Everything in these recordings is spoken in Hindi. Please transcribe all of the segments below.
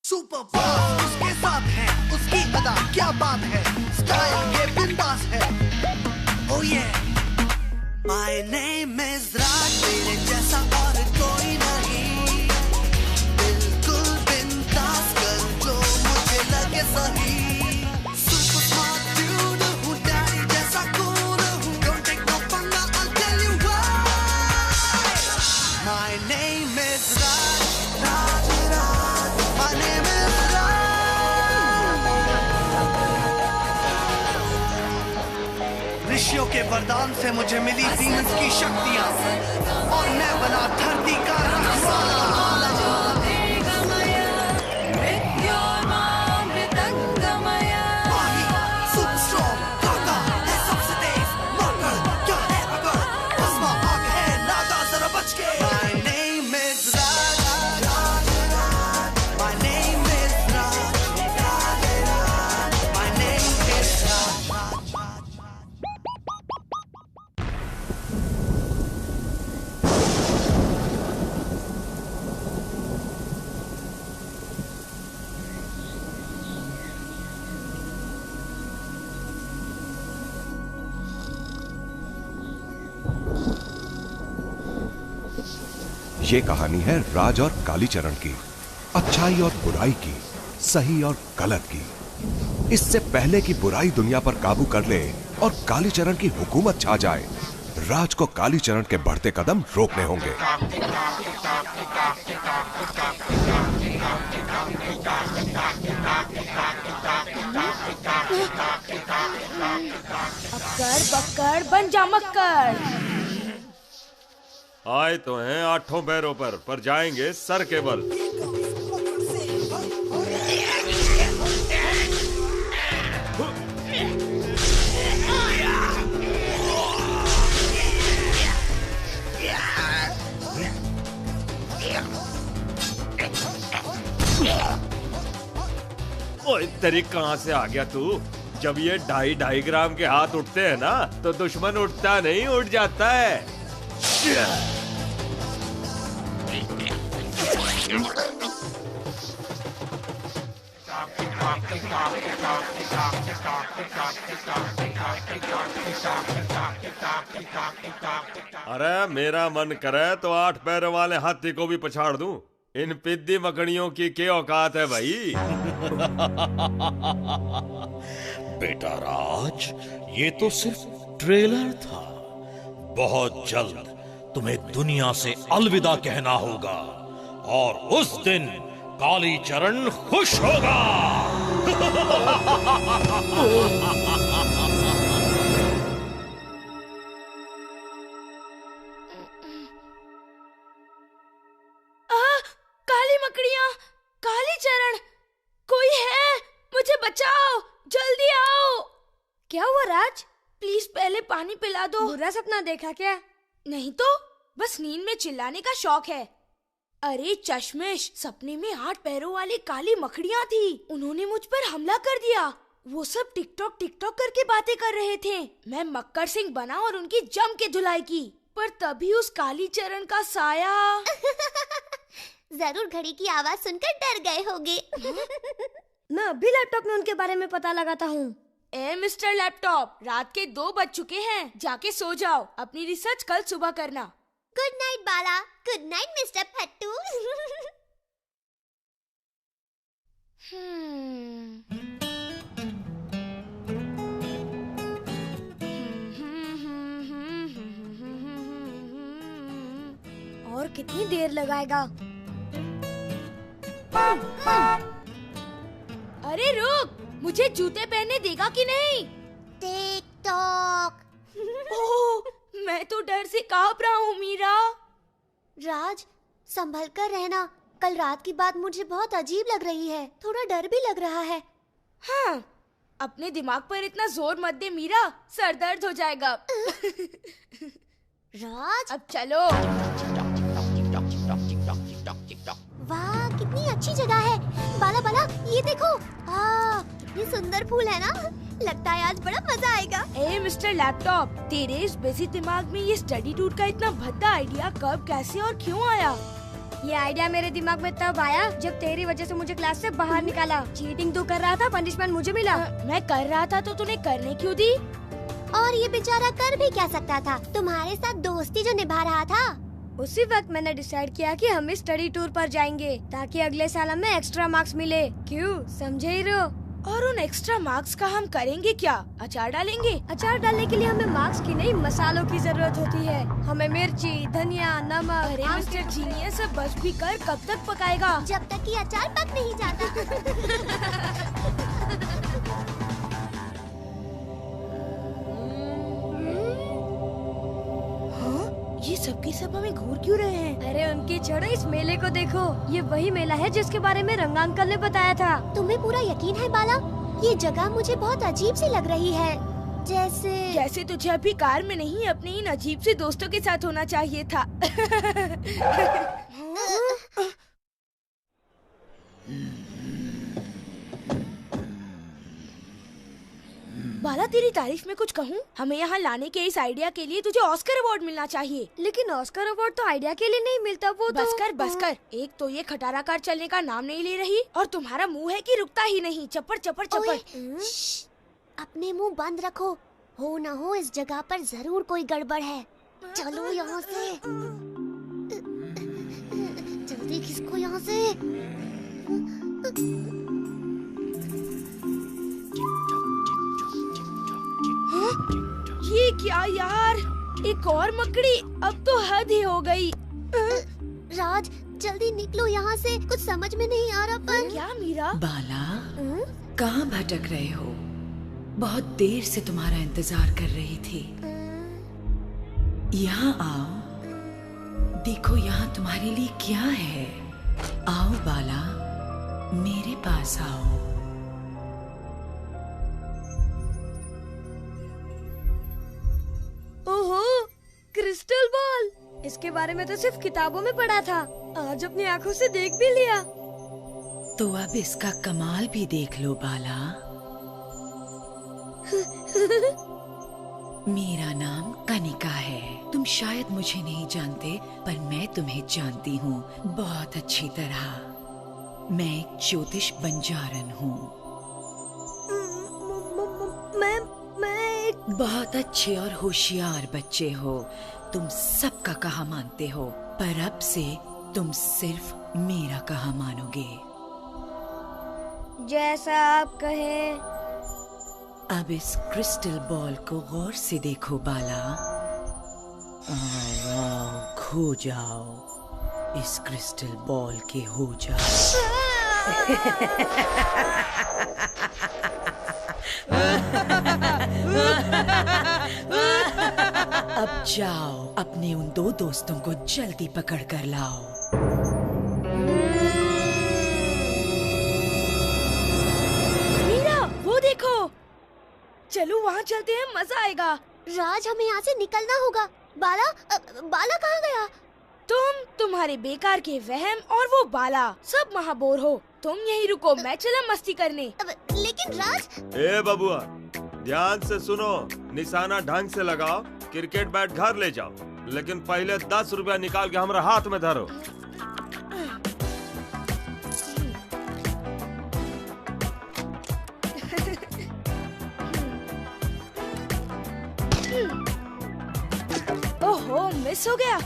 सुपर फास्ट उसके साथ है, उसकी अदा क्या बात है, स्टाइल ये बिंदास है। Oh yeah, my name is Raj, तेरे जैसा और कोई नहीं, बिल्कुल बिंदास कर जो मुझे लगे सही। Super smart dude हूँ, daddy जैसा cool हूँ, don't take no पंगा, I'll tell you why. My name is Raj, Raj Raj, my name is Raj. ऋषियों के वरदान से मुझे मिली डीमंस की शक्तियाँ और मैं बना धरती का रखवाला। ये कहानी है राज और कालीचरण की, अच्छाई और बुराई की, सही और गलत की। इससे पहले कि बुराई दुनिया पर काबू कर ले और कालीचरण की हुकूमत छा जाए, राज को कालीचरण के बढ़ते कदम रोकने होंगे। अक्कर बक्कर बन जा मक्कर। आए तो हैं आठों पैरों पर जाएंगे सर के बल। ओए तेरी कहां से आ गया तू? जब ये 2.5 ग्राम के हाथ उठते हैं ना तो दुश्मन उठता नहीं, उठ जाता है। अरे मेरा मन करे तो 8 पैरों वाले हाथी को भी पछाड़ दूं। इन पिद्दी मकड़ियों की क्या औकात है भाई। बेटा राज, ये तो सिर्फ ट्रेलर था। बहुत जल्द तुम्हें दुनिया से अलविदा कहना होगा और उस दिन कालीचरण खुश होगा। काली मकड़ियाँ, कालीचरण, कोई है? मुझे बचाओ, जल्दी आओ। क्या हुआ राज? प्लीज पहले पानी पिला दो। बुरा सपना देखा क्या? नहीं तो बस नींद में चिल्लाने का शौक है। अरे चश्मिश, सपने में 8 पैरों वाली काली मकड़ियाँ थी। उन्होंने मुझ पर हमला कर दिया। वो सब टिकटॉक करके बातें कर रहे थे। मैं मक्कर सिंह बना और उनकी जम के धुलाई की, पर तभी उस कालीचरण का साया। जरूर घड़ी की आवाज सुनकर डर गए होगे। मैं अभी लैपटॉप में उनके बारे में पता लगाता हूँ। ए मिस्टर लैपटॉप, रात के 2 बज चुके हैं, जाके सो जाओ। अपनी रिसर्च कल सुबह करना। Good night Bala. Good night mister फट्टू। और कितनी देर लगाएगा? अरे रुक, मुझे जूते पहनने देगा कि नहीं? टिकटॉक। ओह, मैं तो डर से कांप रहा हूँ मीरा। राज, संभल कर रहना। कल रात की बात मुझे बहुत अजीब लग रही है। थोड़ा डर भी लग रहा है। हाँ, अपने दिमाग पर इतना जोर मत दे मीरा, सर दर्द हो जाएगा। राज, अब चलो। वाह, कितनी अच्छी जगह है। बाला बाला, ये देखो। ये सुंदर फूल है ना? लगता है आज बड़ा मजा आएगा। ए मिस्टर लैपटॉप, तेरे इस बिजी दिमाग में ये स्टडी टूर का इतना भद्दा आइडिया कब, कैसे और क्यों आया? ये आइडिया मेरे दिमाग में तब आया जब तेरी वजह से मुझे क्लास से बाहर निकाला। चीटिंग तू कर रहा था, पनिशमेंट मुझे मिला। मैं कर रहा था तो तूने करने क्यों दी? और ये बेचारा कर भी क्या सकता था, तुम्हारे साथ दोस्ती जो निभा रहा था। उसी वक्त मैंने डिसाइड किया कि हम इस स्टडी टूर पर जाएंगे ताकि अगले साल हमें एक्स्ट्रा मार्क्स मिले। क्यों, समझे हीरो? और उन एक्स्ट्रा मार्क्स का हम करेंगे क्या? अचार डालेंगे? अचार डालने के लिए हमें मार्क्स की नहीं, मसालों की जरूरत होती है। हमें मिर्ची, धनिया, नमक। अरे मिस्टर जीनियस, बस भी कर, कब तक पकाएगा? जब तक कि अचार पक नहीं जाता। ये सबके सब हमें घूर क्यों रहे हैं? अरे उनकी छोड़ो, इस मेले को देखो। ये वही मेला है जिसके बारे में रंगा अंकल ने बताया था। तुम्हें पूरा यकीन है बाला? ये जगह मुझे बहुत अजीब सी लग रही है। जैसे तुझे अभी कार में नहीं, अपने इन अजीब से दोस्तों के साथ होना चाहिए था। बाला, तेरी तारीफ में कुछ कहूँ? हमें यहाँ लाने के इस आइडिया के लिए तुझे ऑस्कर अवार्ड मिलना चाहिए। लेकिन ऑस्कर अवार्ड तो आइडिया के लिए नहीं मिलता, वो तो बस कर। एक तो ये खटारा कार चलने का नाम नहीं ले रही, और तुम्हारा मुंह है कि रुकता ही नहीं। चप्पड़ चप्पड़ चप्पड़। श्श्श, अपने मुंह बंद रखो। हो न हो इस जगह पर जरूर कोई गड़बड़ है। चलो यहाँ से, जल्दी खिसको यहाँ से। ये क्या यार, एक और मकड़ी? अब तो हद ही हो गई। राज, जल्दी निकलो यहाँ से, कुछ समझ में नहीं आ रहा। पर क्या मीरा? बाला, कहाँ भटक रहे हो? बहुत देर से तुम्हारा इंतजार कर रही थी। यहाँ आओ, देखो यहाँ तुम्हारे लिए क्या है। आओ बाला, मेरे पास आओ। ओहो, क्रिस्टल बॉल। इसके बारे में तो सिर्फ किताबों में पढ़ा था, आज अपनी आंखों से देख भी लिया। तो अब इसका कमाल भी देख लो बाला। मेरा नाम कनिका है। तुम शायद मुझे नहीं जानते, पर मैं तुम्हें जानती हूँ बहुत अच्छी तरह। मैं एक ज्योतिष बंजारन हूँ। मैं बहुत अच्छे और होशियार बच्चे हो। तुम सबका कहा मानते हो, पर अब से तुम सिर्फ मेरा कहा मानोगे। जैसा आप कहे। अब इस क्रिस्टल बॉल को गौर से देखो बाला। आओ, खो जाओ, इस क्रिस्टल बॉल के हो जाओ। अब जाओ, अपने उन दो दोस्तों को जल्दी पकड़ कर लाओ। मीरा, वो देखो। चलो वहाँ चलते हैं, मजा आएगा। राज, हमें यहाँ से निकलना होगा। बाला, बाला कहाँ गया? तुम्हारे बेकार के वहम और वो बाला, सब महाबोर हो। तुम यहीं रुको, मैं चला मस्ती करने। लेकिन राज। ए बबुआ, ध्यान से सुनो, निशाना ढंग से लगाओ, क्रिकेट बैट घर ले जाओ, लेकिन पहले 10 रुपया निकाल के हमारे हाथ में धरो। ओहो, मिस हो गया।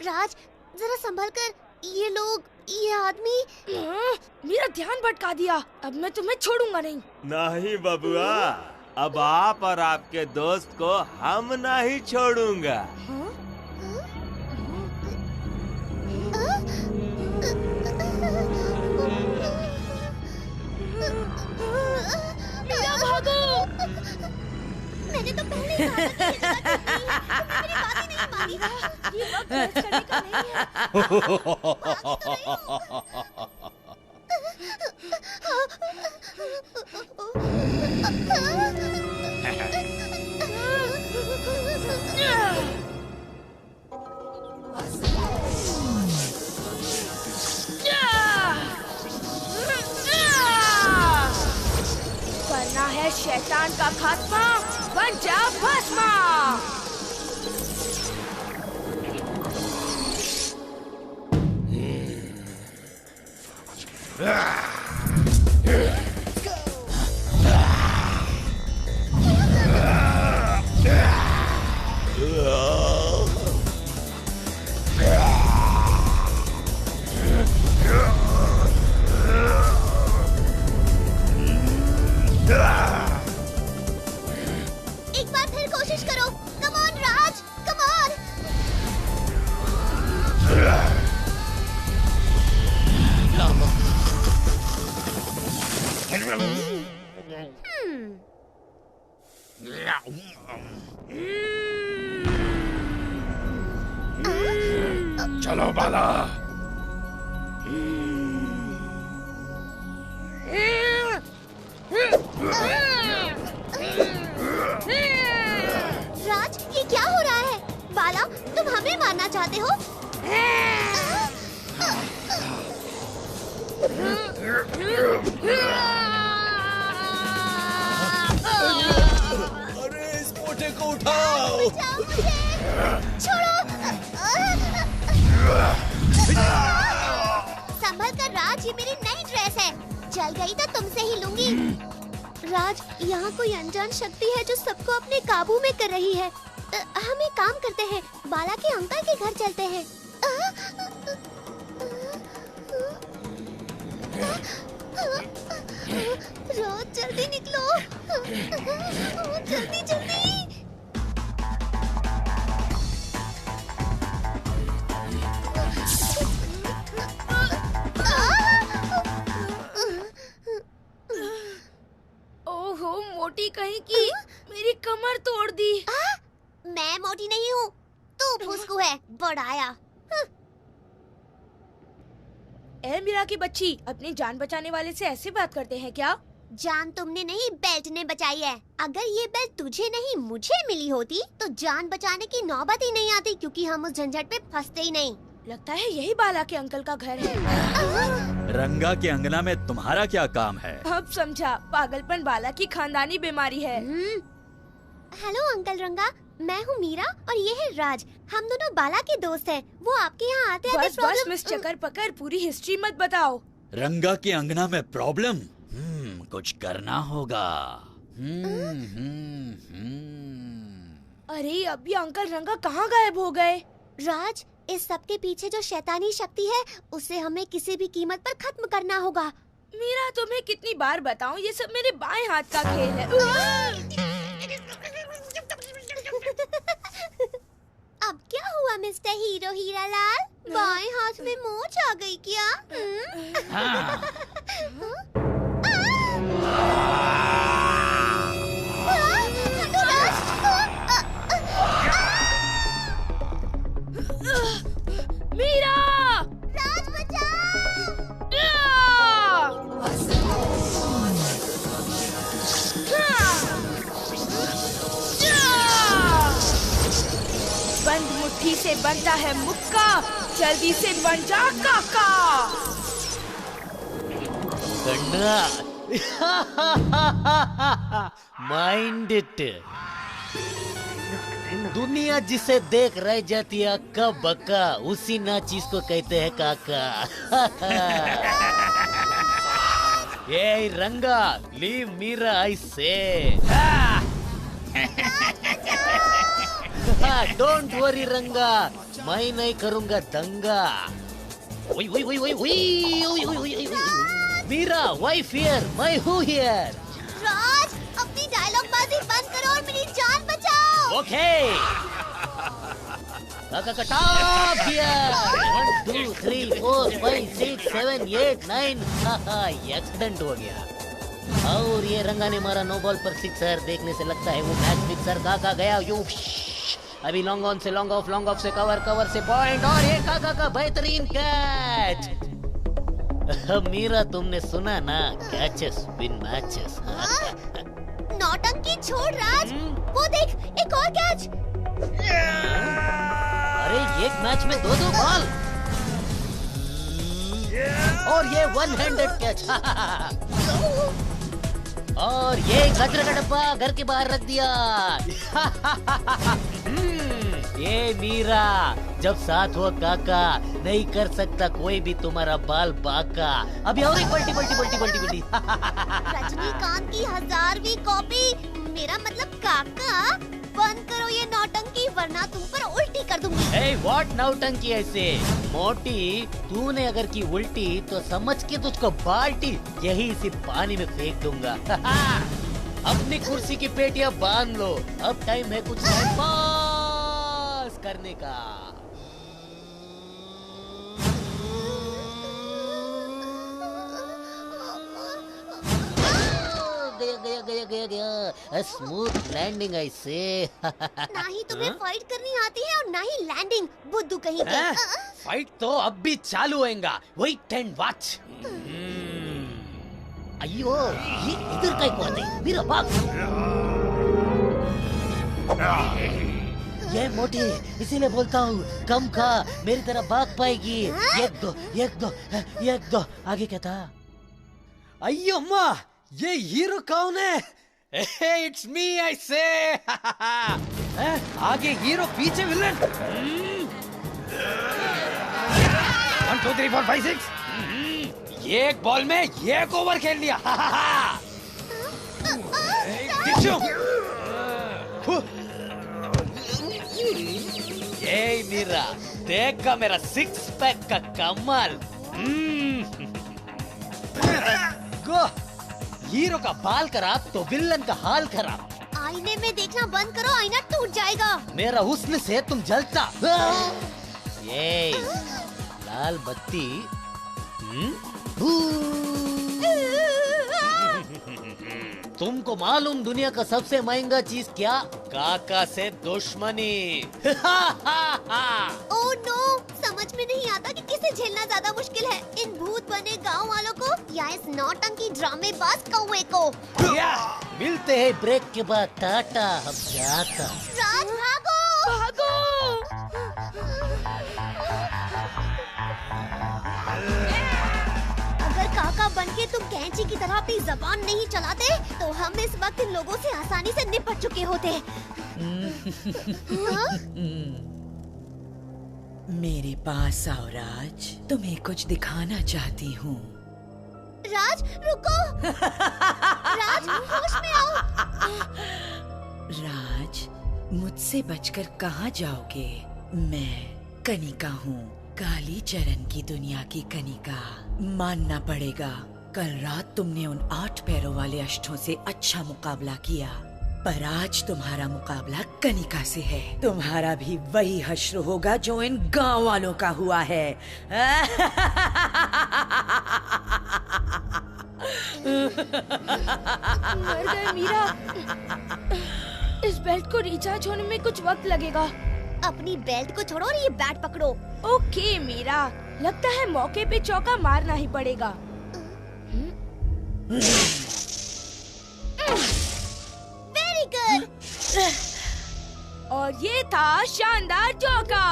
राज, जरा संभल कर। ये लोग, ये आदमी। मेरा ध्यान भटका दिया। अब मैं तुम्हें छोड़ूंगा नहीं। नहीं बबुआ, अब आप और आपके दोस्त को हम नहीं छोड़ूंगा। मीरा, भागो। मैंने तो पहले ही कहा था कि ये जगह ठीक नहीं। तुमने मेरी बात ही नहीं मानी। ये वक्त बहस करने का नहीं है। करना है शैतान का खात्मा। बन जा भस्मा। एक बार फिर कोशिश करो। Come on Raj, come on. चलो बाला। राज, ये क्या हो रहा है? बाला, तुम हमें मारना चाहते हो? अरे इस मोटे को उठाओ। बचाओ मुझे। छोड़ो। संभल कर राज, ये मेरी नई ड्रेस है। जल गई तो तुमसे ही लूंगी। राज, यहाँ कोई अनजान शक्ति है जो सबको अपने काबू में कर रही है। हम एक काम करते हैं, बाला के अंकल के घर चलते हैं। राज, जल्दी निकलो। जल्दी जल्दी। ओहो मोटी कहीं की, मेरी कमर तोड़ दी। मैं मोटी नहीं हूँ, तू फुसकू है, बड़ाया। ए मीरा की बच्ची, अपनी जान बचाने वाले से ऐसे बात करते हैं क्या? जान तुमने नहीं, बेल्ट ने बचाई है। अगर ये बेल्ट तुझे नहीं मुझे मिली होती तो जान बचाने की नौबत ही नहीं आती, क्योंकि हम उस झंझट पे फंसते ही नहीं। लगता है यही बाला के अंकल का घर है। रंगा के अंगना में तुम्हारा क्या काम है? अब समझा, पागलपन बाला की खानदानी बीमारी है। हेलो अंकल रंगा, मैं हूँ मीरा और ये है राज। हम दोनों बाला के दोस्त हैं। वो आपके यहाँ आते बस बस मिस चक्कर पकड़, पूरी हिस्ट्री मत बताओ। रंगा के अंगना में प्रॉब्लम? कुछ करना होगा। अरे अभी अंकल रंगा कहाँ गायब हो गए? राज, इस सब के पीछे जो शैतानी शक्ति है उसे हमें किसी भी कीमत पर खत्म करना होगा। मीरा, तुम्हें कितनी बार बताऊं, ये सब मेरे बाएं हाथ का खेल है। अब क्या हुआ मिस्टर हीरो हीरा लाल? बाएं हाथ में मोच आ गई क्या? मीरा! राज बचाओ! बंद मुट्ठी से बनता है मुक्का, जल्दी से बन जा काका। Mind it. दुनिया जिसे देख रह जाती है अक्का बक्का, उसी नाचीज को कहते हैं काका। ये रंगा, लीव मीरा आई से। डोंट वरी रंगा, मैं नहीं करूंगा दंगा। मीरा, वाइफ हियर, मैं हूँ हियर। राज, अपनी डायलॉग बाजी बंद करो और मेरी जान बचाओ। ओके। Top here. 1 2 3 4 5 6 7 8 9। एक्सीडेंट हो गया। और ये रंगा ने मारा नो बॉल पर सिक्सर। देखने से लगता है वो मैच फिक्सर। काका गया यू। अभी लॉन्ग ऑन से लॉन्ग ऑफ से कवर, कवर से पॉइंट, और ये काका का बेहतरीन कैच। मीरा, तुमने सुना ना, कैचेस विन मैचेस। नौटंकी छोड़ राज, वो देख एक और कैच। अरे एक मैच में 2-2 बॉल और ये 1 हैंडेड कैच। और ये कचरे का डब्बा घर के बाहर रख दिया। ये मीरा, जब साथ हो काका, नहीं कर सकता कोई भी तुम्हारा बाल बाका। अभी और एक पलटी पलटी पलटी पलटी पलटी। रजनीकांत की 1000वीं कॉपी, मेरा मतलब काका, बंद करो ये नौटंकी वरना तुम पर उल्टी कर दूंगी। Hey, what नौटंकी ऐसे? मोटी, तूने अगर की उल्टी तो समझ के तुझको बाल्टी यही इसी पानी में फेंक दूंगा। अपनी कुर्सी की पेटियां बांध लो, अब टाइम है कुछ टाइम पास करने का। गया गया गया गया, स्मूथ लैंडिंग ऐसे। ना ही तुम्हें फाइट करनी आती है और ना ही लैंडिंग, बुद्धू कहीं के। फाइट तो अब भी चालू होएगा, वही 10 वॉच। अयो, ये इधर का कौन है? मेरा बाप। ये मोटी, इसीलिए बोलता हूँ कम खा, मेरी तरह भाग पाएगी। एक दो, आगे क्या था? अयो माँ, ये हीरो कौन है? इट्स मी आई से। आगे हीरो, पीछे विलन। 1 2 3 4 5 6। एक बॉल में एक ओवर खेल लिया। ये मीरा, देख का मेरा 6 पैक का कमाल। गो, हीरो का बाल खराब तो विलन का हाल खराब। आईने में देखना बंद करो, आईना टूट जाएगा। मेरा हुस्न से तुम जलता। ये लाल बत्ती। तुमको मालूम दुनिया का सबसे महंगा चीज क्या? काका से दुश्मनी। ओह नो, समझ में नहीं आता कि किसे झेलना ज्यादा मुश्किल है, इन भूत बने गांव वालों को या इस नौटंकी ड्रामेबाज कौवे को। मिलते हैं ब्रेक के बाद, टाटा, हम जाता। राज भागो भागो। अगर काका बनके तुम कैंची की तरह अपनी जबान नहीं चलाते तो हम इस वक्त इन लोगों से आसानी से निपट चुके होते। मेरे पास आओ राज, तुम्हें कुछ दिखाना चाहती हूँ। राज रुको। राज होश में आओ। राज, मुझसे बचकर कहाँ जाओगे? मैं कनिका हूँ, काली चरण की दुनिया की कनिका। मानना पड़ेगा, कल रात तुमने उन 8 पैरों वाले अष्टों से अच्छा मुकाबला किया, पर आज तुम्हारा मुकाबला कनिका से है। तुम्हारा भी वही हश्र होगा जो इन गांव वालों का हुआ है। मर गए मीरा। इस बेल्ट को रिचार्ज होने में कुछ वक्त लगेगा। अपनी बेल्ट को छोड़ो और ये बैट पकड़ो। ओके मीरा, लगता है मौके पे चौका मारना ही पड़ेगा। Very good. और ये था शानदार चौका।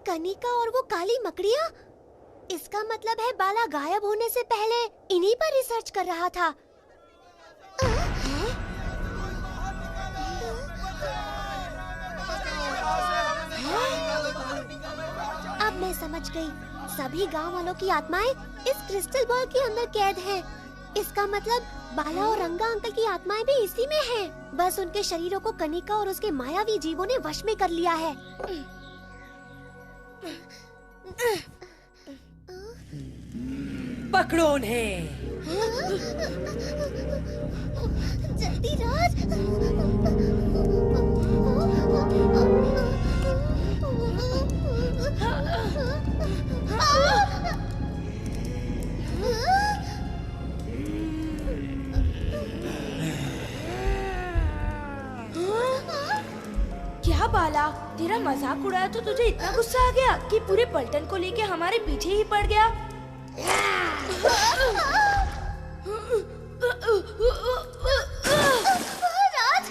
कनिका और वो काली मकड़िया, इसका मतलब है बाला गायब होने से पहले इन्हीं पर रिसर्च कर रहा था। अब मैं समझ गई, सभी गांव वालों की आत्माएं इस क्रिस्टल बॉल के अंदर कैद हैं। इसका मतलब बाला और रंगा अंकल की आत्माएं भी इसी में हैं। बस उनके शरीरों को कनिका और उसके मायावी जीवों ने वश में कर लिया है। पकड़ो उन्हें। जल्दी राज। क्या बाला, तेरा मजाक उड़ाया तो तुझे इतना गुस्सा आ गया कि पूरे पलटन को लेके हमारे पीछे ही पड़ गया। राज,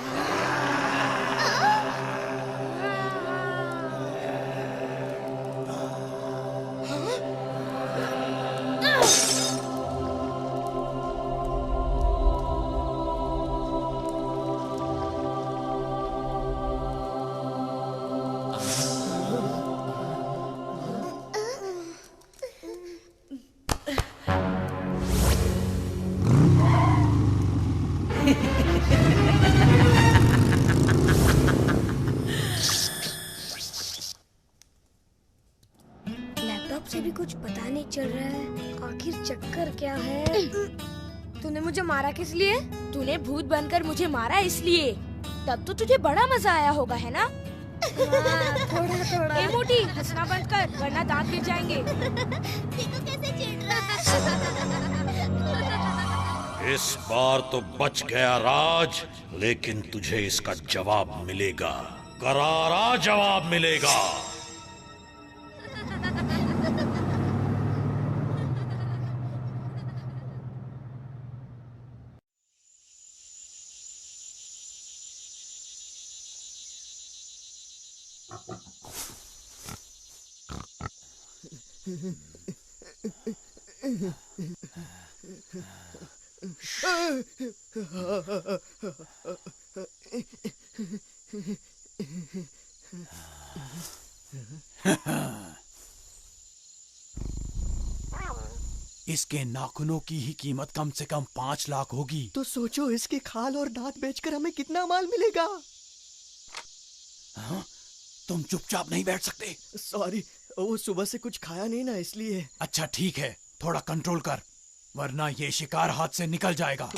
चक्कर क्या है? तूने मुझे मारा किस लिए? तूने भूत बनकर मुझे मारा इसलिए। तब तो तुझे बड़ा मजा आया होगा, है ना? थोड़ा थोड़ा। ए मोटी, हंसना बंद कर वरना दांत गिर जाएंगे। देखो कैसे चिढ़ रहा है। इस बार तो बच गया राज, लेकिन तुझे इसका जवाब मिलेगा, करारा जवाब मिलेगा। इसके नाखूनों की ही कीमत कम से कम 5 लाख होगी। तो सोचो इसके खाल और दांत बेचकर हमें कितना माल मिलेगा। हाँ? तुम चुपचाप नहीं बैठ सकते? सॉरी, वो सुबह से कुछ खाया नहीं ना, इसलिए। अच्छा ठीक है, थोड़ा कंट्रोल कर, वरना ये शिकार हाथ से निकल जाएगा।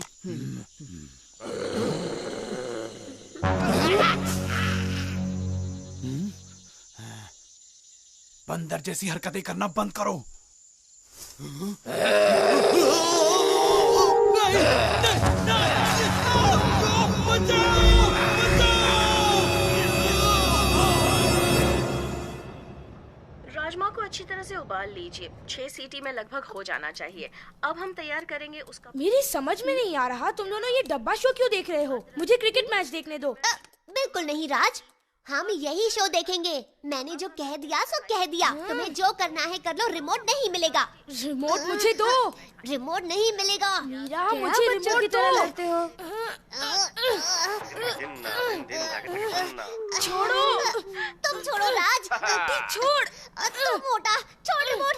बंदर जैसी हरकतें करना बंद करो। राजमा को अच्छी तरह से उबाल लीजिए। 6 सीटी में लगभग हो जाना चाहिए। अब हम तैयार करेंगे उसका। मेरी समझ में नहीं आ रहा, तुम दोनों ये डब्बा शो क्यों देख रहे हो? मुझे क्रिकेट मैच देखने दो। बिल्कुल नहीं राज, हम यही शो देखेंगे। मैंने जो कह दिया सो कह दिया। तुम्हें जो करना है कर लो, रिमोट नहीं मिलेगा। रिमोट मुझे दो। रिमोट नहीं मिलेगा। मीरा, मुझे रिमोट की तरह लगते हो। छोड़ो, तुम छोड़ो राज। छोड़। तुम मोटा, छोड़ रिमोट।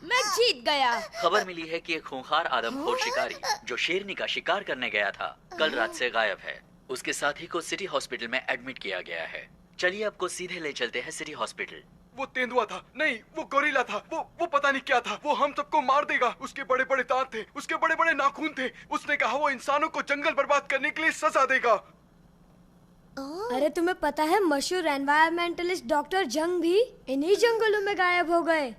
मैं जीत गया। खबर मिली है कि एक खूंखार आदमखोर शिकारी जो शेरनी का शिकार करने गया था, कल रात से गायब है। उसके साथी को सिटी हॉस्पिटल में एडमिट किया गया है। चलिए आपको सीधे ले चलते हैं सिटी हॉस्पिटल। वो तेंदुआ था, नहीं वो गोरिल्ला था, वो पता नहीं क्या था। वो हम सबको मार देगा। उसके बड़े बड़े दांत थे, उसके बड़े बड़े नाखून थे। उसने कहा वो इंसानों को जंगल बर्बाद करने के लिए सजा देगा। अरे तुम्हें पता है मशहूर एनवायरमेंटलिस्ट डॉक्टर जंग भी इन्हीं जंगलों में गायब हो गए।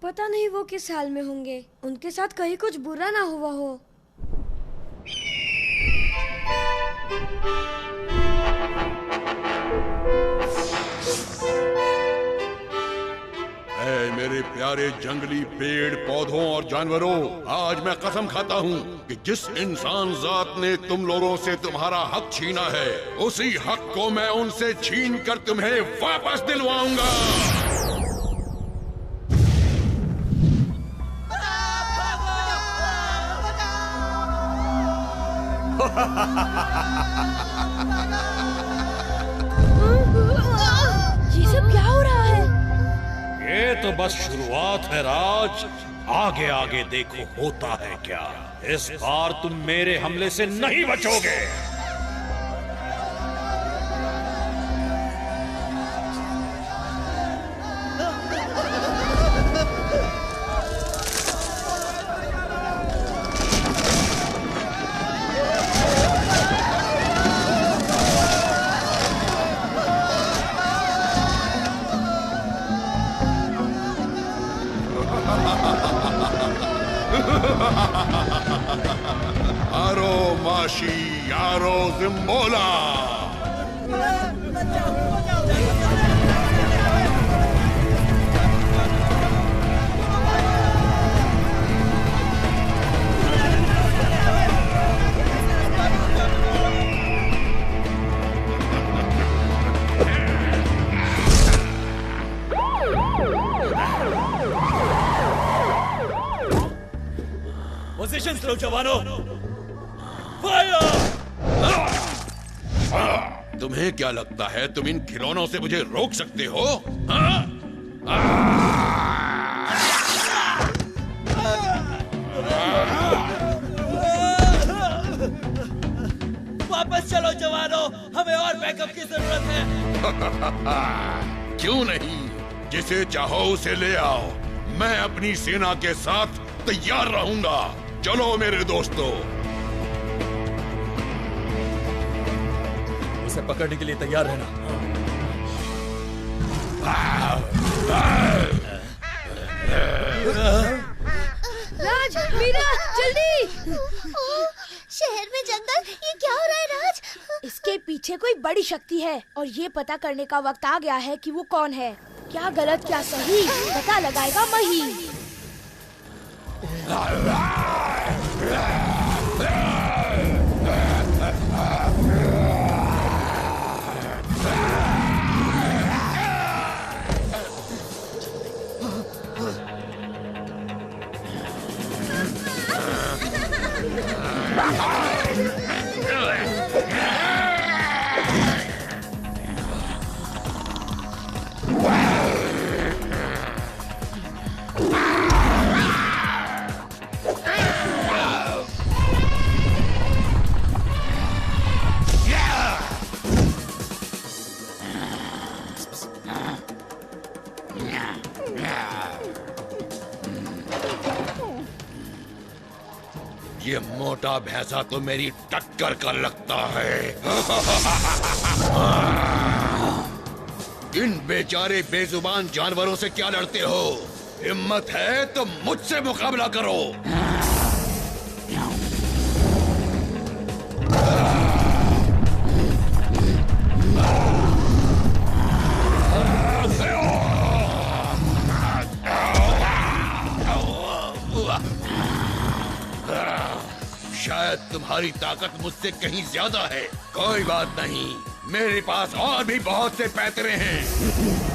पता नहीं वो किस हाल में होंगे। उनके साथ कहीं कुछ बुरा ना हुआ हो। ऐ मेरे प्यारे जंगली पेड़ पौधों और जानवरों, आज मैं कसम खाता हूँ कि जिस इंसान जात ने तुम लोगों से तुम्हारा हक छीना है, उसी हक को मैं उनसे छीन कर तुम्हें वापस दिलवाऊंगा। ये सब क्या हो रहा है? ये तो बस शुरुआत है राज, आगे आगे देखो होता है क्या। इस बार तुम मेरे हमले से नहीं बचोगे। आरो माशी यारो जिम्बोला। पोजीशन लो जवानों, फायर! तुम्हें क्या लगता है तुम इन खिलौनों से मुझे रोक सकते हो? वापस चलो जवानों, हमें और बैकअप की जरूरत है। क्यों नहीं, जिसे चाहो उसे ले आओ। मैं अपनी सेना के साथ तैयार रहूंगा। चलो मेरे दोस्तों। उसे पकड़ने के लिए तैयार रहना। राज, मीरा, जल्दी! शहर में जंगल, ये क्या हो रहा है राज? इसके पीछे कोई बड़ी शक्ति है और ये पता करने का वक्त आ गया है कि वो कौन है। क्या गलत क्या सही पता लगाएगा मही। ये मोटा भैंसा तो मेरी टक्कर का लगता है। इन बेचारे बेजुबान जानवरों से क्या लड़ते हो? हिम्मत है तो मुझसे मुकाबला करो। शायद तुम्हारी ताकत मुझसे कहीं ज्यादा है। कोई बात नहीं, मेरे पास और भी बहुत से पैतरे हैं।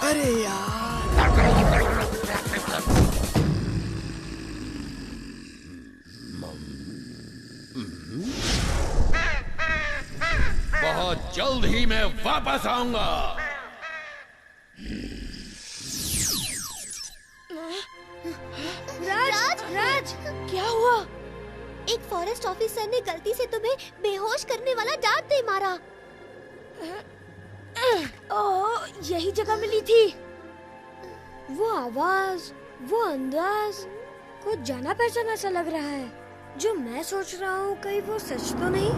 अरे यार, बहुत जल्द ही मैं वापस आऊंगा। राज, राज, क्या हुआ? एक फॉरेस्ट ऑफिसर ने गलती से तुम्हें बेहोश करने वाला डांट दे मारा। ओह, यही जगह मिली थी। वो आवाज, वो अंदाज, कुछ जाना पहचाना सा लग रहा है। जो मैं सोच रहा हूँ कहीं वो सच तो नहीं?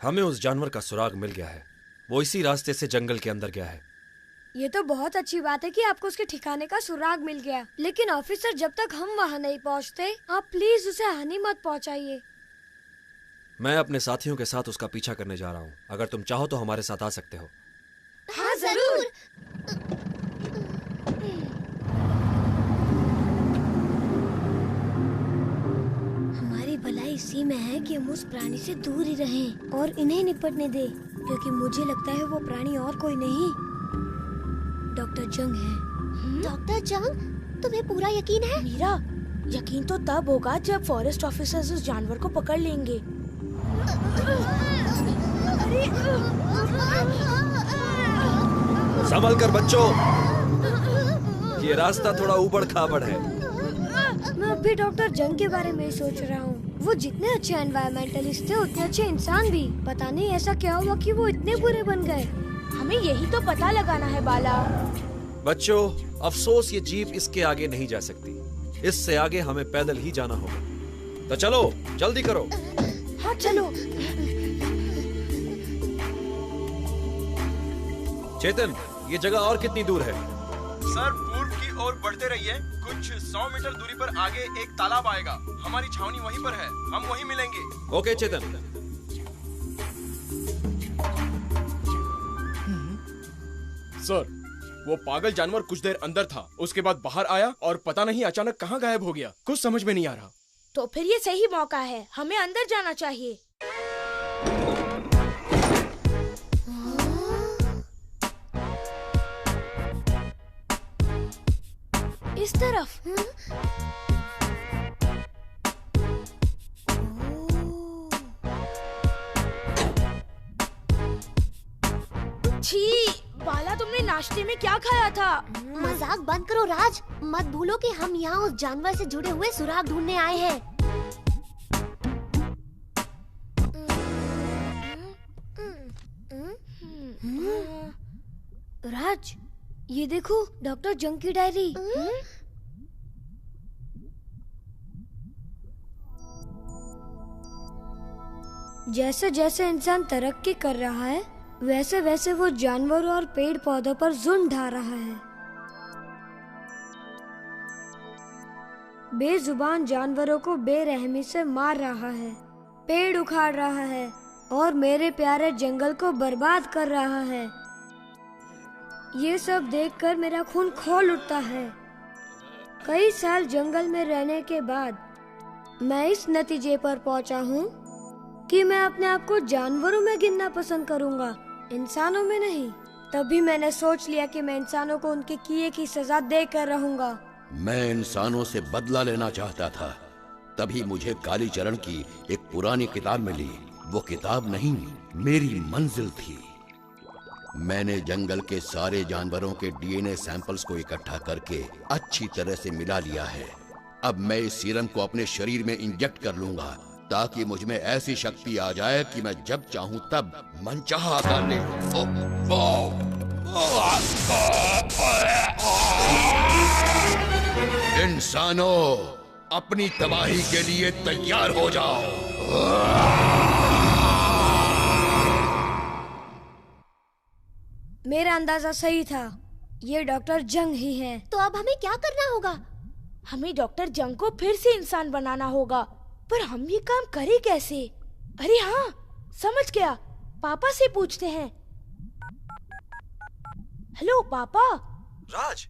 हमें उस जानवर का सुराग मिल गया है। वो इसी रास्ते से जंगल के अंदर गया है। ये तो बहुत अच्छी बात है कि आपको उसके ठिकाने का सुराग मिल गया। लेकिन ऑफिसर, जब तक हम वहाँ नहीं पहुँचते, आप प्लीज उसे हानि मत पहुँचाइए। मैं अपने साथियों के साथ उसका पीछा करने जा रहा हूँ। अगर तुम चाहो तो हमारे साथ आ सकते हो। हाँ जरूर। हमारी भलाई इसी में है कि हम उस प्राणी से दूर ही रहें और इन्हें निपटने दें, क्योंकि मुझे लगता है वो प्राणी और कोई नहीं, डॉक्टर जंग है। डॉक्टर जंग, तुम्हें पूरा यकीन है? मीरा, यकीन तो तब होगा जब फॉरेस्ट ऑफिसर्स उस जानवर को पकड़ लेंगे। संभल कर बच्चों, ये रास्ता थोड़ा ऊबड़ खाबड़ है। मैं अब भी डॉक्टर जंग के बारे में ही सोच रहा हूँ। वो जितने अच्छे एनवायरमेंटलिस्ट थे उतने अच्छे इंसान भी। पता नहीं ऐसा क्या हुआ कि वो इतने बुरे बन गए। हमें यही तो पता लगाना है बाला। बच्चों, अफसोस ये जीप इसके आगे नहीं जा सकती। इससे आगे हमें पैदल ही जाना होगा। तो चलो, जल्दी करो। हाँ चलो। चेतन, ये जगह और कितनी दूर है? सर, पूर्व की ओर बढ़ते रहिए। कुछ 100 मीटर दूरी पर आगे एक तालाब आएगा। हमारी छावनी वहीं पर है। हम वहीं मिलेंगे। ओके चेतन। सर, वो पागल जानवर कुछ देर अंदर था, उसके बाद बाहर आया और पता नहीं अचानक कहाँ गायब हो गया। कुछ समझ में नहीं आ रहा। तो फिर ये सही मौका है, हमें अंदर जाना चाहिए। इस तरफ। छी, बाला तुमने नाश्ते में क्या खाया था? मजाक बंद करो राज, मत भूलो कि हम यहाँ उस जानवर से जुड़े हुए सुराग ढूंढने आए हैं। राज, ये देखो डॉक्टर जंग की डायरी। जैसे जैसे इंसान तरक्की कर रहा है, वैसे वैसे वो जानवरों और पेड़ पौधों पर जुल्म ढा रहा है। बेजुबान जानवरों को बेरहमी से मार रहा है, पेड़ उखाड़ रहा है और मेरे प्यारे जंगल को बर्बाद कर रहा है। ये सब देखकर मेरा खून खौल उठता है। कई साल जंगल में रहने के बाद मैं इस नतीजे पर पहुंचा हूँ कि मैं अपने आप को जानवरों में गिनना पसंद करूँगा, इंसानों में नहीं। तभी मैंने सोच लिया कि मैं इंसानों को उनके किए की सजा देकर रहूंगा। मैं इंसानों से बदला लेना चाहता था, तभी मुझे कालीचरण की एक पुरानी किताब मिली। वो किताब नहीं, मेरी मंजिल थी। मैंने जंगल के सारे जानवरों के डीएनए सैंपल्स को इकट्ठा करके अच्छी तरह से मिला लिया है। अब मैं इस सीरम को अपने शरीर में इंजेक्ट कर लूंगा, ताकि मुझ में ऐसी शक्ति आ जाए कि मैं जब चाहूं तब मनचाहा आकार ले लूं। इंसानों, अपनी तबाही के लिए तैयार हो जाओ। मेरा अंदाजा सही था, ये डॉक्टर जंग ही है। तो अब हमें क्या करना होगा? हमें डॉक्टर जंग को फिर से इंसान बनाना होगा, पर हम ये काम करें कैसे? अरे हाँ, समझ गया, पापा से पूछते हैं। हेलो पापा। राज,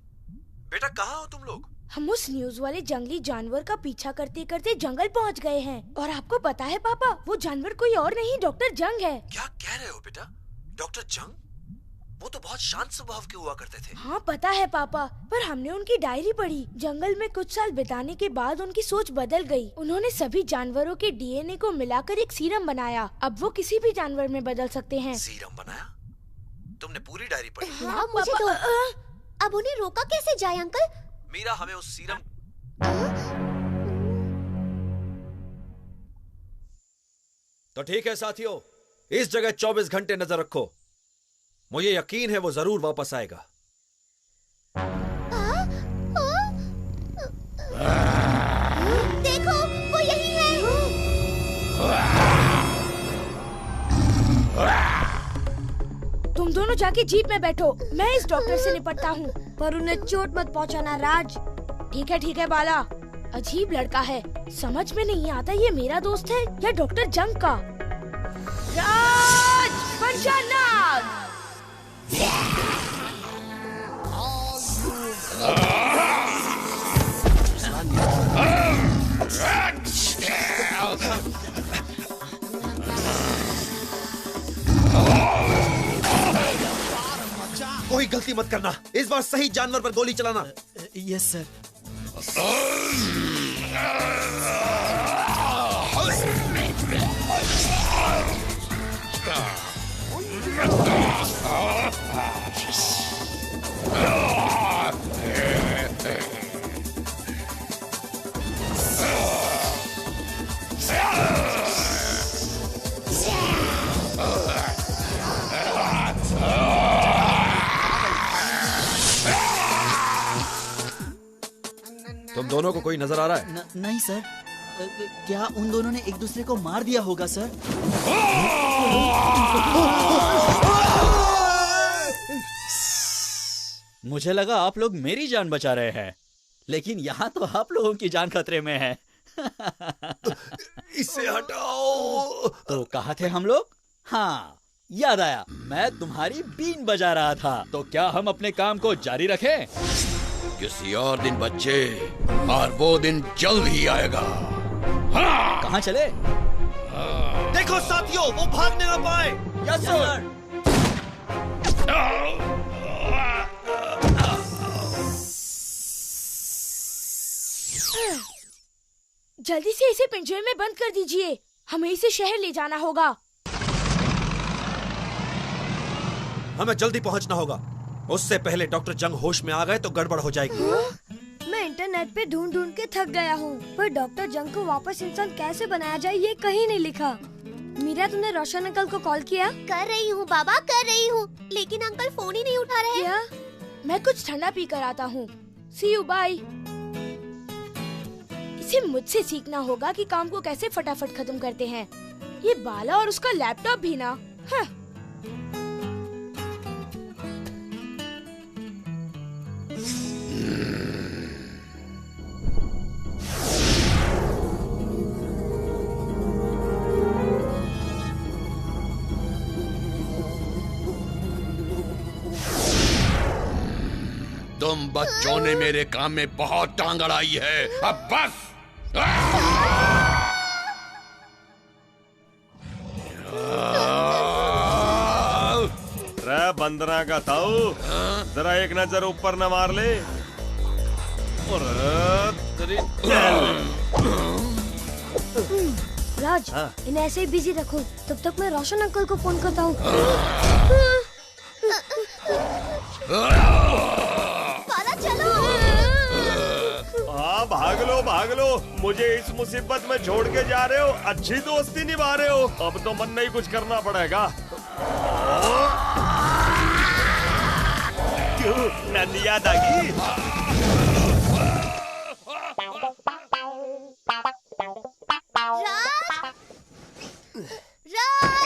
बेटा कहाँ हो तुम लोग? हम उस न्यूज वाले जंगली जानवर का पीछा करते करते जंगल पहुंच गए हैं। और आपको पता है पापा, वो जानवर कोई और नहीं, डॉक्टर जंग है। क्या कह रहे हो बेटा? डॉक्टर जंग? वो तो बहुत शांत स्वभाव के हुआ करते थे। हाँ पता है पापा, पर हमने उनकी डायरी पढ़ी। जंगल में कुछ साल बिताने के बाद उनकी सोच बदल गई। उन्होंने सभी जानवरों के डीएनए को मिलाकर एक सीरम बनाया। अब वो किसी भी जानवर में बदल सकते हैं। सीरम बनाया? तुमने पूरी डायरी पढ़ी? हाँ मुझे तो। अब उन्हें रोका कैसे जाए अंकल? मीरा, हमें उस सीरम। तो ठीक है साथियों, इस जगह 24 घंटे नजर रखो। मुझे यकीन है वो जरूर वापस आएगा। देखो, वो यही है। तुम दोनों जाके जीप में बैठो, मैं इस डॉक्टर से निपटता हूँ। पर उन्हें चोट मत पहुँचाना राज। ठीक है बाला। अजीब लड़का है, समझ में नहीं आता ये मेरा दोस्त है या डॉक्टर जंग का। राज, पंचानाग। कोई गलती मत करना, इस बार सही जानवर पर गोली चलाना। Yes sir. तुम दोनों को कोई नजर आ रहा है? नहीं सर। क्या उन दोनों ने एक दूसरे को मार दिया होगा सर? मुझे लगा आप लोग मेरी जान बचा रहे हैं, लेकिन यहाँ तो आप लोगों की जान खतरे में है। इसे हटाओ। तो कहाँ थे हम लोग? हाँ, याद आया, मैं तुम्हारी बीन बजा रहा था। तो क्या हम अपने काम को जारी रखें? किसी और दिन बच्चे, और वो दिन जल्द ही आएगा। हाँ! कहाँ चले? देखो साथियों, वो भागने ना पाए। Yes sir. जल्दी से इसे पिंजरे में बंद कर दीजिए, हमें इसे शहर ले जाना होगा। हमें जल्दी पहुंचना होगा, उससे पहले डॉक्टर जंग होश में आ गए तो गड़बड़ हो जाएगी। मैं इंटरनेट पे ढूंढ ढूंढ के थक गया हूँ, पर डॉक्टर जंग को वापस इंसान कैसे बनाया जाए ये कहीं नहीं लिखा। मीरा, तुमने रोशन अंकल को कॉल किया? कर रही हूँ बाबा, कर रही हूँ, लेकिन अंकल फोन ही नहीं उठा रहे। क्या? मैं कुछ ठंडा पी कर आता हूँ। सी यू, बाय। इसे मुझसे सीखना होगा कि काम को कैसे फटाफट खत्म करते हैं। ये बाला और उसका लैपटॉप भी ना। हाँ। तुम बच्चों ने मेरे काम में बहुत टांग अड़ाई है, अब बस। रे बंदरा का ताऊ, जरा एक नजर ऊपर न मार ले। राज, इन्हें ऐसे ही बिजी रखो, तब तक मैं रोशन अंकल को फोन करता हूँ। हाँ, भाग लो, मुझे इस मुसीबत में छोड़ के जा रहे हो। अच्छी दोस्ती निभा रहे हो, अब तो मन नहीं कुछ करना पड़ेगा। क्यों नंदिया दागी?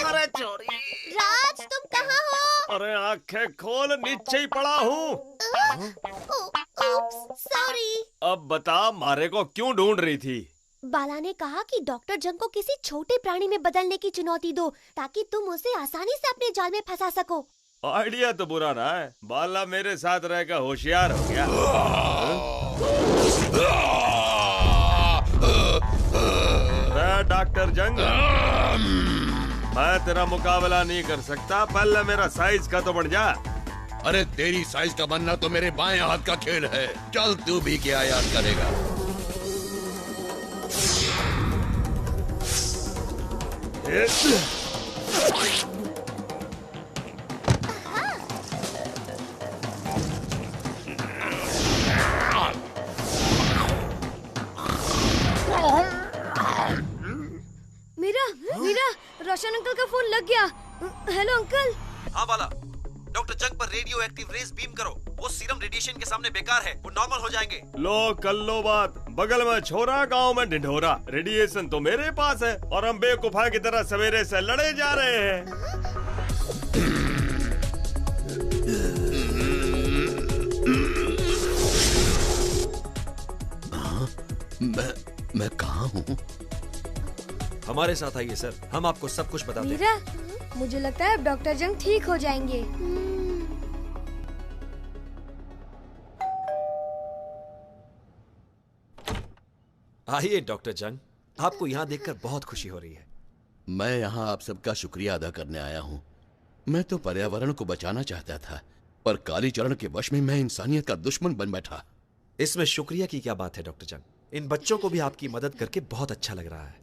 अरे चोरी! राज, तुम कहाँ हो? अरे आंखें खोल, नीचे ही पड़ा हूँ। सॉरी। अब बता, मारे को क्यों ढूंढ रही थी? बाला ने कहा कि डॉक्टर जंग को किसी छोटे प्राणी में बदलने की चुनौती दो, ताकि तुम उसे आसानी से अपने जाल में फंसा सको। आइडिया तो बुरा ना है, बाला मेरे साथ रहकर होशियार हो गया। डॉक्टर जंग, मैं तेरा मुकाबला नहीं कर सकता, पहले मेरा साइज का तो बढ़ जा। अरे तेरी साइज का बनना तो मेरे बाएं हाथ का खेल है, चल तू भी क्या याद करेगा। मीरा, रोशन अंकल का फोन लग गया। Hello uncle. हाँ बाला, डॉक्टर जंग पर रेडियो एक्टिव रेस बीम करो, वो सीरम रेडिएशन के सामने बेकार है, वो नॉर्मल हो जाएंगे। लो कर लो बात, बगल में छोरा, गांव में ढिढोरा। रेडिएशन तो मेरे पास है और हम बेवकूफा की तरह सवेरे से लड़े जा रहे हैं। मैं कहाँ हूँ? हमारे साथ आइए सर, हम आपको सब कुछ बताते हैं। मीरा, मुझे लगता है अब डॉक्टर जंग ठीक हो जाएंगे। आइए डॉक्टर जंग, आपको यहाँ देखकर बहुत खुशी हो रही है। मैं यहाँ आप सबका शुक्रिया अदा करने आया हूँ। मैं तो पर्यावरण को बचाना चाहता था, पर कालीचरण के वश में मैं इंसानियत का दुश्मन बन बैठा। इसमें शुक्रिया की क्या बात है डॉक्टर जंग, इन बच्चों को भी आपकी मदद करके बहुत अच्छा लग रहा है।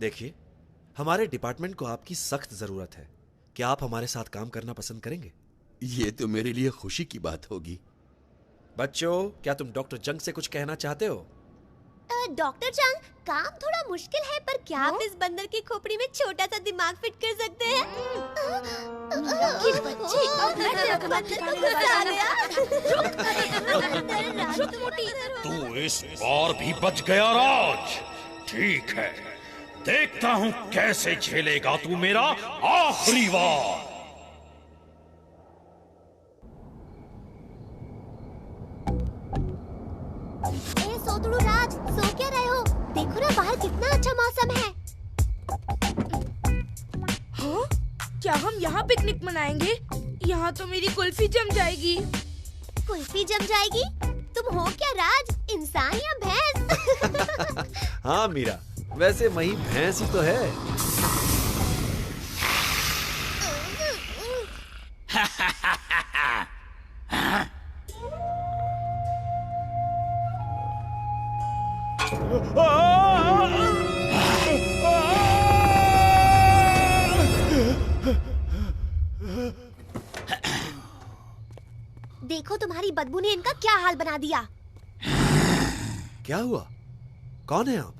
देखिए, हमारे डिपार्टमेंट को आपकी सख्त जरूरत है। क्या आप हमारे साथ काम करना पसंद करेंगे? ये तो मेरे लिए खुशी की बात होगी। बच्चों, क्या तुम डॉक्टर जंग से कुछ कहना चाहते हो? डॉक्टर जंग, काम थोड़ा मुश्किल है, पर क्या आप इस बंदर की खोपड़ी में छोटा सा दिमाग फिट कर सकते हैं? तू इस बार भी बच गया राज। ठीक है, देखता हूँ कैसे झेलेगा तू मेरा आखिरी वार। सोतड़ू राज, सो क्या रहे हो? देखो ना बाहर कितना अच्छा मौसम है। हाँ? क्या क्या हम यहाँ पिकनिक मनाएंगे? यहाँ तो मेरी कुल्फी जम जाएगी। कुल्फी जम जाएगी? तुम हो क्या राज, इंसान या भैंस? हाँ मीरा, वैसे मही भैंस ही तो है। देखो तुम्हारी बदबू ने इनका क्या हाल बना दिया। क्या हुआ? कौन है आप?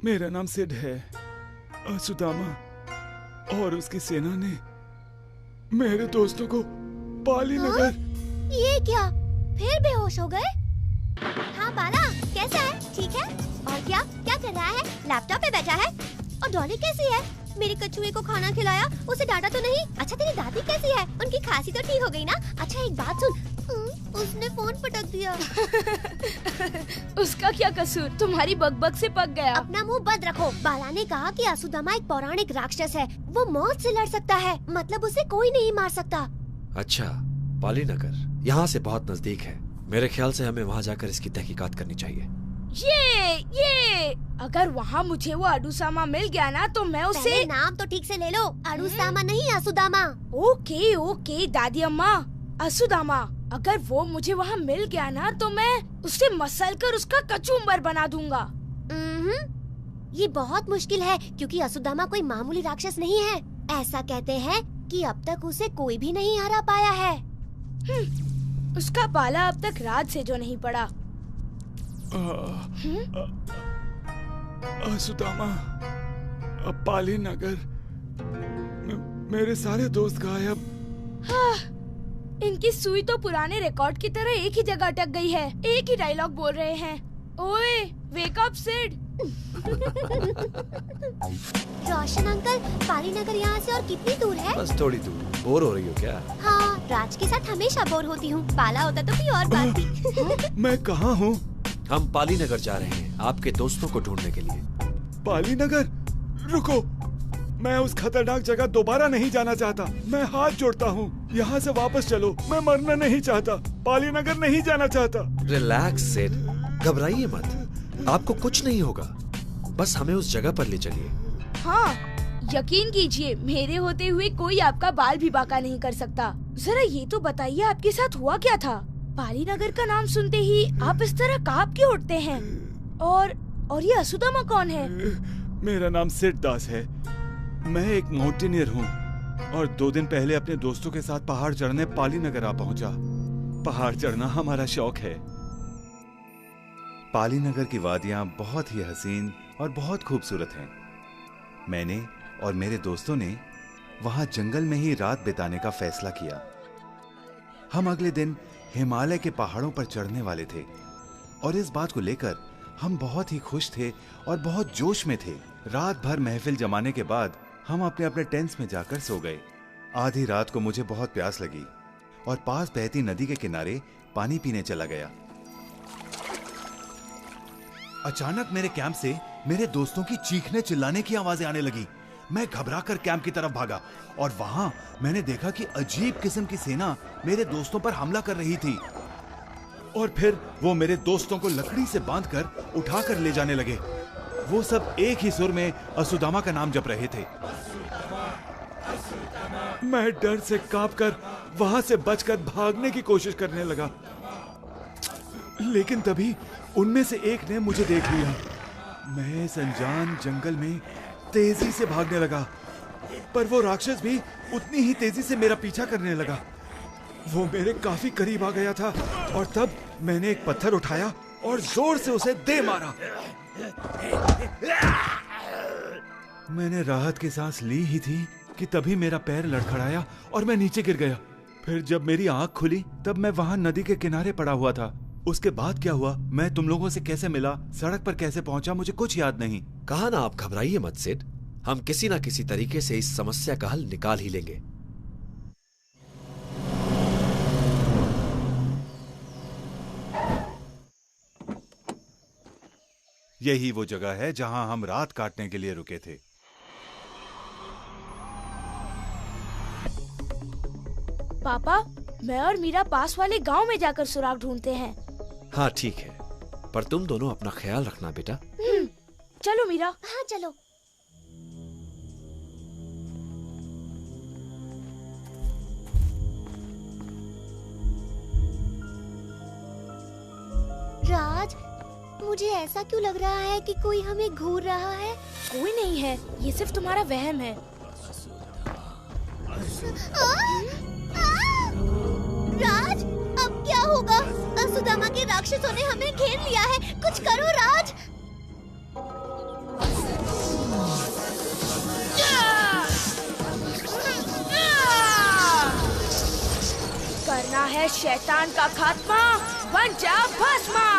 मेरा नाम सिड है। सुदामा और उसकी सेना ने मेरे दोस्तों को पाली नगर। ये क्या, फिर बेहोश हो गए? हाँ बाला, कैसा है? ठीक है? और क्या क्या कर रहा है? लैपटॉप पे बैठा है? और डॉली कैसी है? मेरे कछुए को खाना खिलाया, उसे डांटा तो नहीं? अच्छा तेरी दादी कैसी है? उनकी खांसी तो ठीक हो गई ना? अच्छा एक बात सुन, उसने फोन पटक दिया। उसका क्या कसूर? तुम्हारी बकबक से पक गया। अपना मुंह बंद रखो। बाला ने कहा कि असुदामा एक पौराणिक राक्षस है, वो मौत से लड़ सकता है, मतलब उसे कोई नहीं मार सकता। अच्छा, पाली नगर यहाँ से बहुत नजदीक है। मेरे ख्याल से हमें वहाँ जाकर इसकी तहकीकात करनी चाहिए। ये अगर वहाँ मुझे वो अडुसामा मिल गया ना तो मैं उसे। पहले नाम तो ठीक से ले लो। अडुसामा नहीं, असुदामा। ओके ओके दादी अम्मा, असुदामा। अगर वो मुझे वहाँ मिल गया ना तो मैं उसे मसल कर उसका कचूम्बर बना दूंगा। ये बहुत मुश्किल है क्योंकि असुदामा कोई मामूली राक्षस नहीं है। ऐसा कहते हैं कि अब तक उसे कोई भी नहीं हरा पाया है। उसका पाला अब तक राज से जो नहीं पड़ा। सुदामा, अब पाली नगर, मेरे सारे दोस्त गायब। हाँ, इनकी सुई तो पुराने रिकॉर्ड की तरह एक ही जगह अटक गई है। एक ही डायलॉग बोल रहे हैं, ओए वेक अप सिड। रोशन अंकल, पाली नगर यहाँ से और कितनी दूर है? बस थोड़ी दूर। बोर हो रही हो क्या? हाँ, राज के साथ हमेशा बोर होती हूँ। पाला होता तो कोई और बात थी। मैं कहाँ हूँ? हम पाली नगर जा रहे हैं आपके दोस्तों को ढूंढने के लिए। पाली नगर? रुको, मैं उस खतरनाक जगह दोबारा नहीं जाना चाहता। मैं हाथ जोड़ता हूँ, यहाँ से वापस चलो। मैं मरना नहीं चाहता, पाली नगर नहीं जाना चाहता। रिलैक्स सिड, घबराइए मत, आपको कुछ नहीं होगा। बस हमें उस जगह पर ले चलिए। हाँ, यकीन कीजिए, मेरे होते हुए कोई आपका बाल भी बांका नहीं कर सकता। जरा ये तो बताइए आपके साथ हुआ क्या था? पाली नगर का नाम सुनते ही आप इस तरह कांप क्यों उठते हैं? और ये असुदामा कौन है? मेरा नाम सिड दास है। मैं एक माउंटेनियर हूँ और 2 दिन पहले अपने दोस्तों के साथ पहाड़ चढ़ने पाली नगर आ पहुँचा। पहाड़ चढ़ना हमारा शौक है। पाली नगर की वादियाँ बहुत ही हसीन और बहुत खूबसूरत हैं। मैंने और मेरे दोस्तों ने वहाँ जंगल में ही रात बिताने का फैसला किया। हम अगले दिन हिमालय के पहाड़ों पर चढ़ने वाले थे और इस बात को लेकर हम बहुत ही खुश थे और बहुत जोश में थे। रात भर महफिल जमाने के बाद हम अपने अपने टेंट्स में जाकर सो गए। आधी रात को मुझे बहुत प्यास लगी और पास बहती नदी के किनारे पानी पीने चला गया। अचानक मेरे कैंप से मेरे दोस्तों की चीखने चिल्लाने की आवाजें आने लगी। मैं घबराकर कैंप की तरफ भागा और वहां मैंने देखा कि अजीब किस्म की सेना मेरे दोस्तों पर हमला कर रही थी। और फिर वो मेरे दोस्तों को लकड़ी से बांधकर उठाकर ले जाने लगे। वो सब एक ही सुर में असुदामा का नाम जप रहे थे। मैं डर से कांपकर वहां से बचकर भागने की कोशिश करने लगा, लेकिन तभी उनमें से एक ने मुझे देख लिया। मैं इस अनजान जंगल में तेजी से भागने लगा, पर वो राक्षस भी उतनी ही तेजी से मेरा पीछा करने लगा। वो मेरे काफी करीब आ गया था और तब मैंने एक पत्थर उठाया और जोर से उसे दे मारा। मैंने राहत की सांस ली ही थी कि तभी मेरा पैर लड़खड़ाया और मैं नीचे गिर गया। फिर जब मेरी आंख खुली तब मैं वहां नदी के किनारे पड़ा हुआ था। उसके बाद क्या हुआ, मैं तुम लोगों से कैसे मिला, सड़क पर कैसे पहुंचा, मुझे कुछ याद नहीं। कहा ना, आप घबराइए मत सिड, हम किसी ना किसी तरीके से इस समस्या का हल निकाल ही लेंगे। यही वो जगह है जहां हम रात काटने के लिए रुके थे। पापा, मैं और मीरा पास वाले गांव में जाकर सुराग ढूंढते हैं। हाँ ठीक है, पर तुम दोनों अपना ख्याल रखना बेटा। चलो मीरा। हाँ चलो। राज, मुझे ऐसा क्यों लग रहा है कि कोई हमें घूर रहा है? कोई नहीं है, ये सिर्फ तुम्हारा वहम है। राज, अब क्या होगा? सुदामा के राक्षसों ने हमें घेर लिया है। कुछ करो राज। करना है शैतान का खात्मा, बन जा भस्मा।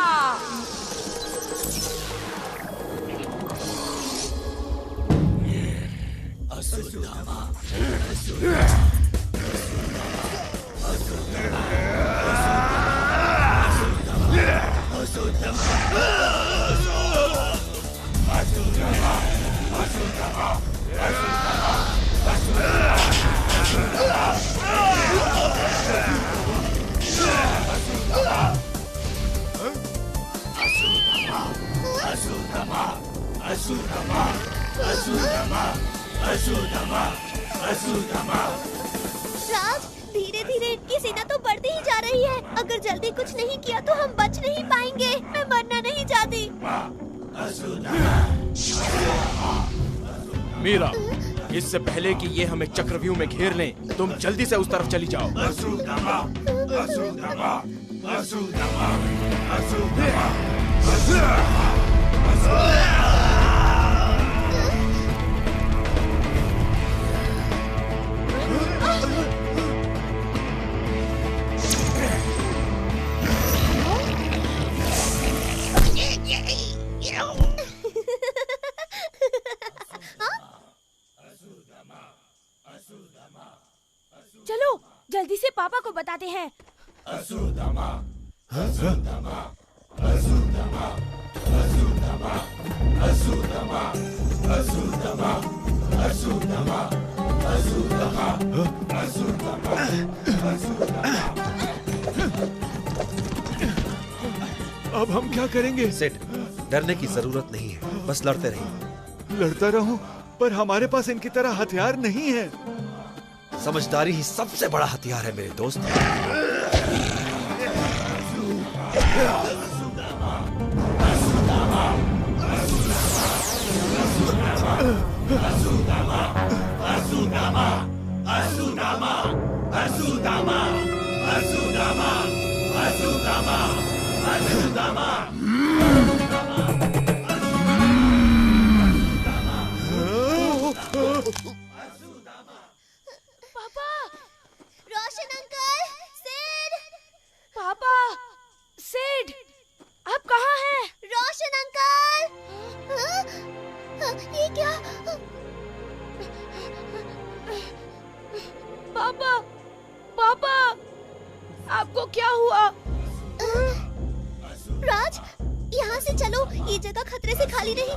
राज, धीरे धीरे इनकी सेना तो बढ़ती ही जा रही है। अगर जल्दी कुछ नहीं किया तो हम बच नहीं पाएंगे। मैं मरना नहीं चाहती। मीरा, इससे पहले कि ये हमें चक्रव्यूह में घेर लें, तुम जल्दी से उस तरफ चली जाओ। चलो जल्दी से पापा को बताते हैं। अब हम क्या करेंगे? सेठ, डरने की जरूरत नहीं है, बस लड़ते रहिए। लड़ता रहूं, पर हमारे पास इनकी तरह हथियार नहीं है। समझदारी ही सबसे बड़ा हथियार है मेरे दोस्त। पापा, रोशन अंकल, सेठ। पापा, सेठ, आप कहाँ हैं? रोशन अंकल। ये क्या? पापा, पापा, आपको क्या हुआ? राज, यहाँ से चलो, ये जगह खतरे से खाली नहीं।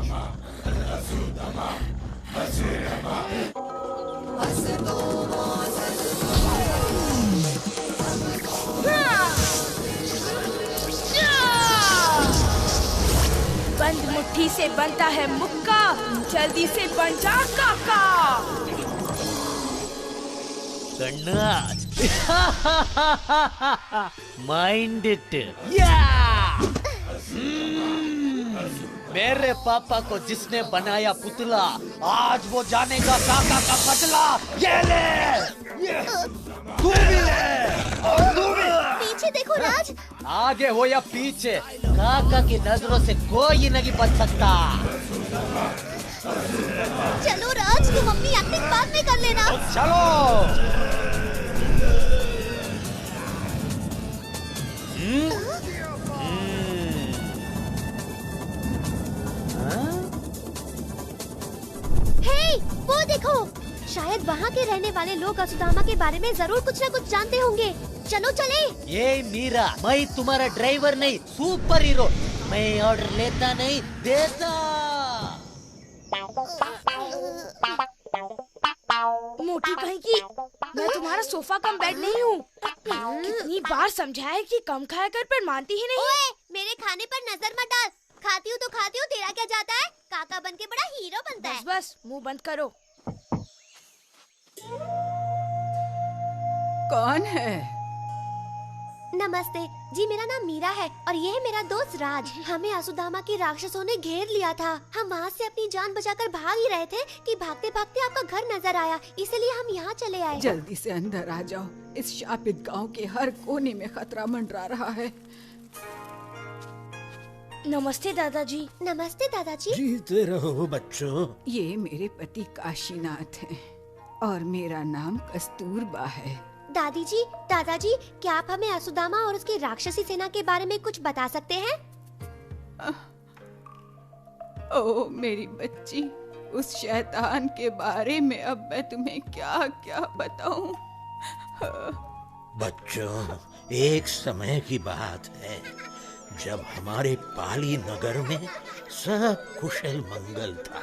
बंद मुट्ठी से बनता है मुक्का, जल्दी से बन जा काका। Mind it. मेरे पापा को जिसने बनाया पुतला, आज वो जानेगा काका का बदला। ये ले, तू भी ले, और तू भी। पीछे देखो राज। आगे हो या पीछे, काका की नजरों से कोई नहीं बच सकता। चलो राज, तुम अपनी एक्टिंग बाद में कर लेना। चलो। हे, वो देखो, शायद वहाँ के रहने वाले लोग असुदामा के बारे में जरूर कुछ न कुछ जानते होंगे। चलो चले। ये मीरा, मैं तुम्हारा ड्राइवर नहीं, सुपर हीरो। मैं ऑर्डर लेता नहीं, देता। मोटी कहीं की, मैं तुम्हारा सोफा कम बेड नहीं हूँ। कितनी बार समझाया कि कम खाया कर, पर मानती ही नहीं। ओए, मेरे खाने पर नजर मत डाल। खाती हूँ तो खाती हूँ, तेरा क्या जाता है? काका बन के बड़ा हीरो बनता है। बस मुंह बंद करो। कौन है? नमस्ते जी, मेरा नाम मीरा है और ये है मेरा दोस्त राज। हमें असुदामा के राक्षसों ने घेर लिया था। हम वहाँ से अपनी जान बचाकर भाग ही रहे थे कि भागते भागते आपका घर नजर आया, इसलिए हम यहाँ चले आए। जल्दी से अंदर आ जाओ, इस शापित गांव के हर कोने में खतरा मंडरा रहा है। नमस्ते दादाजी। नमस्ते दादाजी। जीते रहो बच्चों। ये मेरे पति काशीनाथ हैं और मेरा नाम कस्तूरबा है। दादाजी, क्या आप हमें असुदामा और उसकी राक्षसी सेना के बारे में कुछ बता सकते हैं? ओ मेरी बच्ची, उस शैतान के बारे में अब मैं तुम्हें क्या क्या बताऊं? बच्चों, एक समय की बात है जब हमारे पाली नगर में सब कुशल मंगल था।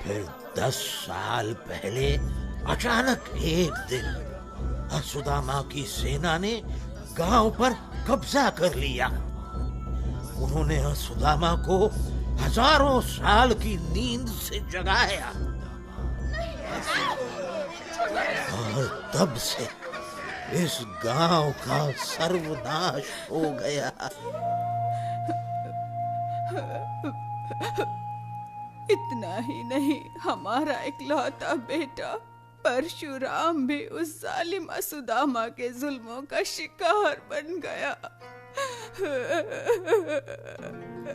फिर 10 साल पहले अचानक एक दिन असुदामा की सेना ने गांव पर कब्जा कर लिया। उन्होंने असुदामा को हजारों साल की नींद से जगाया और तब से इस गांव का सर्वनाश हो गया। इतना ही नहीं, हमारा इकलौता बेटा परशुराम भी उस जालिम असुदामा के जुल्मों का शिकार बन गया।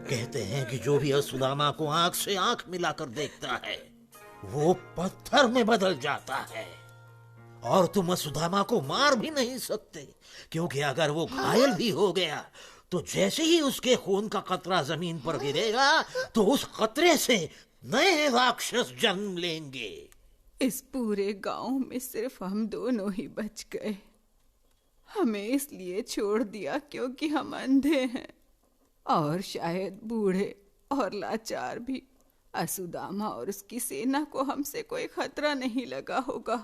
कहते हैं कि जो भी असुदामा को आंख से आंख मिलाकर देखता है वो पत्थर में बदल जाता है। और तुम असुदामा को मार भी नहीं सकते, क्योंकि अगर वो घायल भी हो गया तो जैसे ही उसके खून का कतरा जमीन पर गिरेगा तो उस कतरे से नए राक्षस जन्म लेंगे। इस पूरे गांव में सिर्फ हम दोनों ही बच गए। हमें इसलिए छोड़ दिया क्योंकि हम अंधे हैं और शायद बूढ़े और लाचार भी। असुदामा और उसकी सेना को हमसे कोई खतरा नहीं लगा होगा।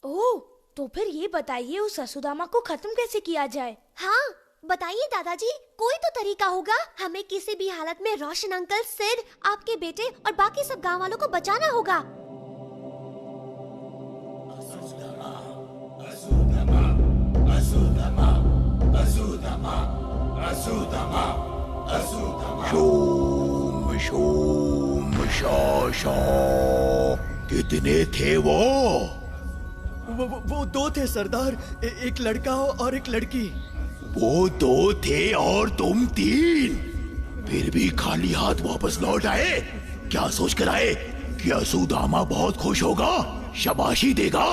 ओह, तो फिर ये बताइए उस असुदामा को खत्म कैसे किया जाए? हाँ बताइए दादाजी, कोई तो तरीका होगा। हमें किसी भी हालत में रोशन अंकल, सिड, आपके बेटे और बाकी सब गांव वालों को बचाना होगा। शोम शोम शा शा। कितने थे वो? वो 2 थे सरदार, एक लड़का और एक लड़की। वो 2 थे और तुम 3? फिर भी खाली हाथ वापस लौट आए? क्या सोच कर आए कि असुदामा बहुत खुश होगा, शाबाशी देगा,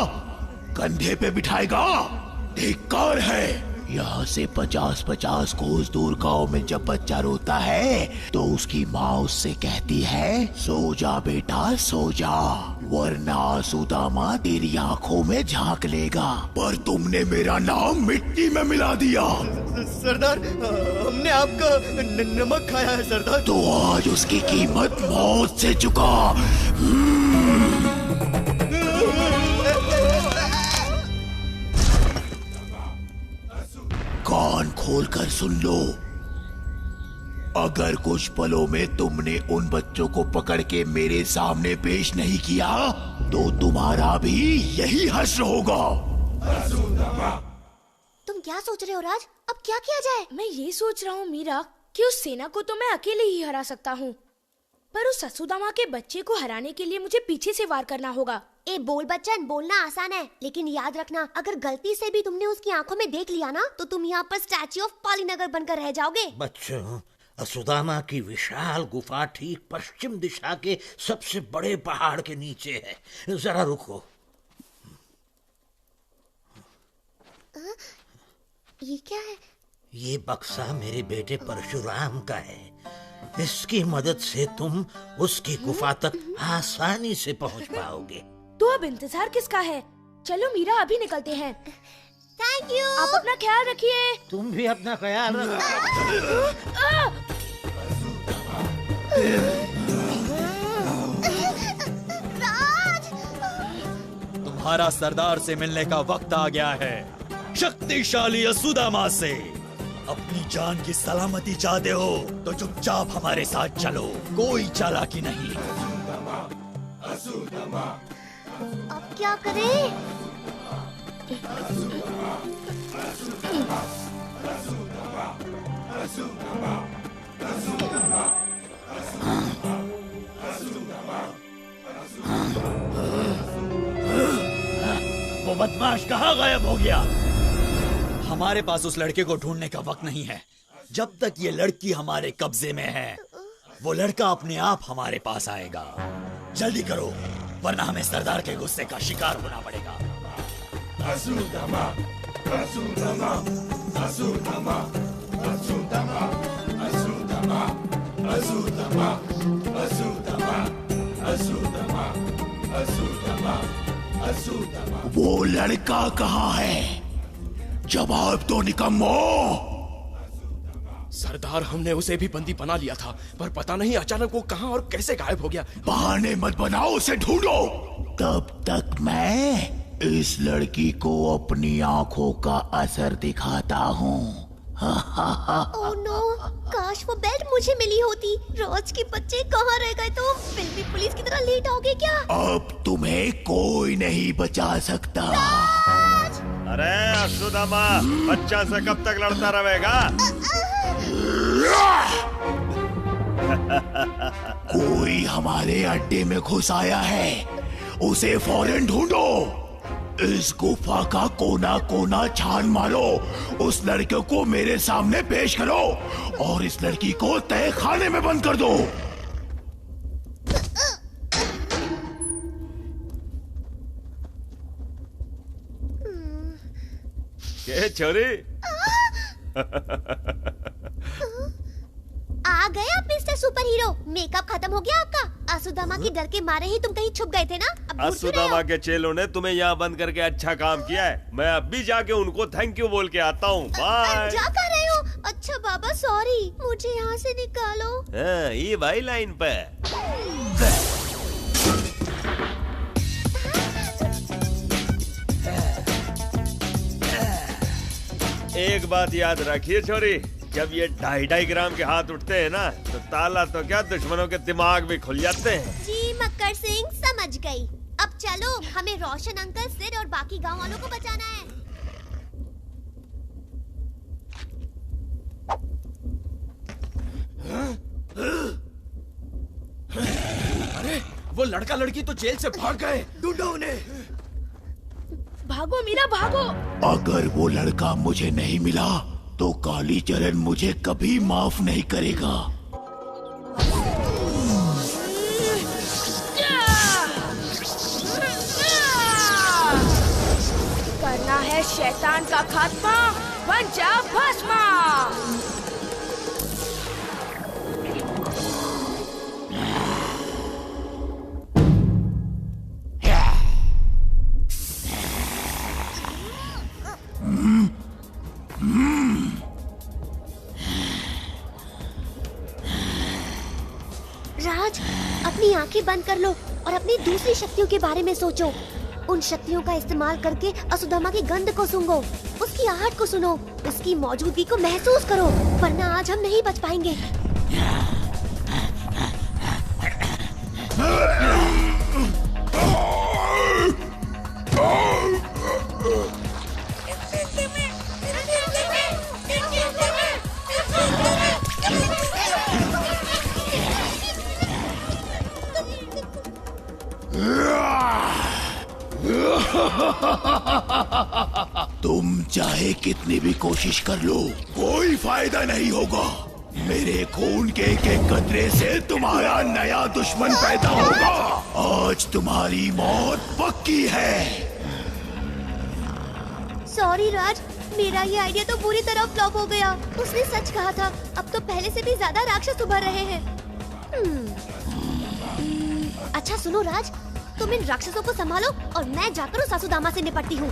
कंधे पे बिठाएगा? धिक्कार है। यहाँ से 50-50 कोस दूर गांव में जब बच्चा रोता है तो उसकी माँ उससे कहती है, सो जा बेटा सो जा, वरना असुदामा तेरी आंखों में झांक लेगा। पर तुमने मेरा नाम मिट्टी में मिला दिया। सरदार, हमने आपका नमक खाया है सरदार। तो आज उसकी कीमत मौत से चुका। कान खोलकर सुन लो, अगर कुछ पलों में तुमने उन बच्चों को पकड़ के मेरे सामने पेश नहीं किया तो तुम्हारा भी यही हश्र होगा। तुम क्या सोच रहे हो राज? अब क्या किया जाए? मैं ये सोच रहा हूँ मीरा कि उस सेना को तो मैं अकेले ही हरा सकता हूँ, पर उस असुदामा के बच्चे को हराने के लिए मुझे पीछे से वार करना होगा। ए बोल बच्चन, बोलना आसान है, लेकिन याद रखना अगर गलती से भी तुमने उसकी आंखों में देख लिया ना तो तुम यहाँ पर स्टैच्यू ऑफ पालीनगर बनकर रह जाओगे। बच्चों, असुदामा की विशाल गुफा ठीक पश्चिम दिशा के सबसे बड़े पहाड़ के नीचे है। जरा रुको। ये क्या है? ये बक्सा मेरे बेटे परशुराम का है। इसकी मदद से तुम उसकी गुफा तक आसानी से पहुंच पाओगे। तो अब इंतजार किसका है? चलो मीरा, अभी निकलते हैं। Thank you. आप अपना ख्याल रखिए। तुम भी अपना ख्याल रखो। राज, तुम्हारा सरदार से मिलने का वक्त आ गया है। शक्तिशाली असुदामा से। अपनी जान की सलामती चाहते हो तो चुपचाप हमारे साथ चलो, कोई चालाकी नहीं। अब क्या करें? वो बदमाश कहाँ गायब हो गया? हमारे पास उस लड़के को ढूंढने का वक्त नहीं है। जब तक ये लड़की हमारे कब्जे में है, वो लड़का अपने आप हमारे पास आएगा। जल्दी करो, वरना हमें सरदार के गुस्से का शिकार होना पड़ेगा। असुदामा, असुदामा, असुदामा, असुदामा, असुदामा, असुदामा, असुदामा, असुदामा, असुदामा, असुदामा। वो लड़का कहाँ है? जवाब दो निकम्मो। सरदार, हमने उसे भी बंदी बना लिया था, पर पता नहीं अचानक वो कहाँ और कैसे गायब हो गया। बहाने मत बनाओ, उसे ढूंढो। तब तक मैं इस लड़की को अपनी आंखों का असर दिखाता हूँ। ओह नो, काश वो बेल्ट मुझे मिली होती। रोज के बच्चे कहाँ रह गए? तो फिल्मी पुलिस की तरह लेट आओगे क्या? अब तुम्हें कोई नहीं बचा सकता। अरे असुदामा, बच्चा से कब तक लड़ता रहेगा? कोई हमारे अड्डे में घुस आया है, उसे फौरन ढूंढो। इस गुफा का कोना कोना छान मारो, उस लड़के को मेरे सामने पेश करो और इस लड़की को तय खाने में बंद कर दो। ये छोरी आ गए आप मिस्टर सुपर हीरो। मेकअप खत्म हो गया आपका? असुदामा की डर के मारे ही तुम कहीं छुप गए थे ना? अब असुदामा के चेलों ने तुम्हें यहाँ बंद करके अच्छा काम किया है। मैं अभी जाके उनको थैंक यू बोल के आता हूँ। बाय। जा कर रहे हो? अच्छा बाबा, सॉरी, मुझे यहाँ से निकालो। हाँ, ये भाई लाइन पे। एक बात याद रखिए छोरी, जब ये 2.5 ग्राम के हाथ उठते हैं ना, तो ताला तो क्या दुश्मनों के दिमाग भी खुल जाते हैं। जी मक्कर सिंह, समझ गई। अब चलो, हमें रोशन अंकल, सिड और बाकी गांव वालों को बचाना है। अरे वो लड़का लड़की तो जेल से भाग गए। ढूंढो उन्हें। भागो मीरा, भागो। अगर वो लड़का मुझे नहीं मिला तो कालीचरण मुझे कभी माफ नहीं करेगा। करना है शैतान का खात्मा, बन जा भस्मा। राज, अपनी आंखें बंद कर लो और अपनी दूसरी शक्तियों के बारे में सोचो। उन शक्तियों का इस्तेमाल करके असुदामा की गंध को सूंघो, उसकी आहट को सुनो, उसकी मौजूदगी को महसूस करो, वरना आज हम नहीं बच पाएंगे। तुम चाहे कितनी भी कोशिश कर लो, कोई फायदा नहीं होगा। मेरे खून के एक कतरे से तुम्हारा नया दुश्मन पैदा होगा। आज तुम्हारी मौत पक्की है। सॉरी राज, मेरा ये आइडिया तो पूरी तरह फ्लॉप हो गया। उसने सच कहा था, अब तो पहले से भी ज्यादा राक्षस उभर रहे हैं। अच्छा सुनो राज, तुम इन राक्षसों को संभालो और मैं जाकर उस असुदामा से निपटती हूँ।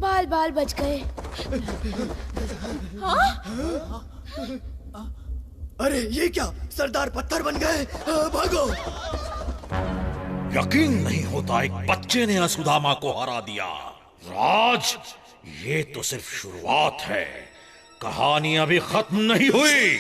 बाल बाल बच गए। अरे ये क्या, सरदार पत्थर बन गए। भागो। यकीन नहीं होता एक बच्चे ने असुदामा को हरा दिया। राज, ये तो सिर्फ शुरुआत है, कहानी अभी खत्म नहीं हुई।